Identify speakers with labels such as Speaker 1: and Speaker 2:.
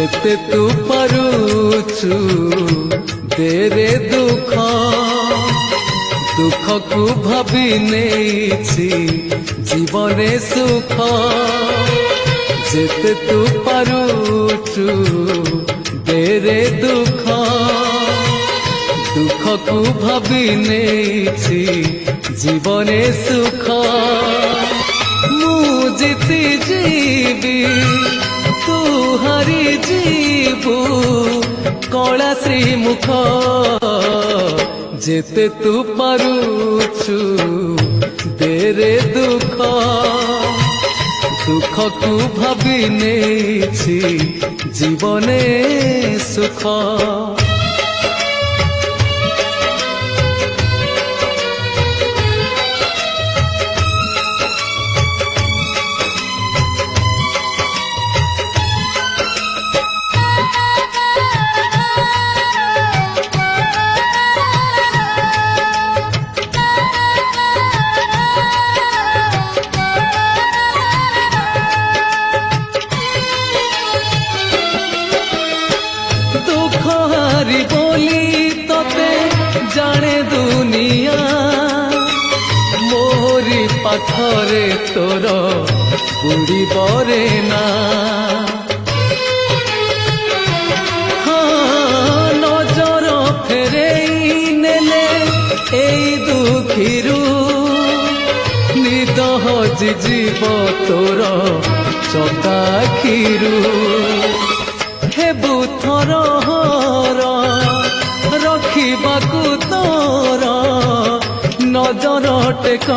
Speaker 1: যেতে তু পারুছু দেরে দুঃখ দুঃখকু ভাবি নেইছি জীবনে সুখ যেতে তু পারুছু দেরে দুঃখ দুঃখকু ভাবি নেইছি জীবনে সুখ মু জিতি যাবি তু হারি যাবু কলা শ্রীমুখ যেতে তু পারুছু দেরে দুঃখ দুঃখকু ভাবি নেইছি জীবনে সুখ। হারি বলি তোতে জানে দুনিয়া মোরি পাখরে তোর বুড়িবরে না নজর ফেরেই নেলে এই দুঃখীরু নিদ হজি জীব তোর চকাখিরু হেবু থর রখিবাকু তোর নজর টেক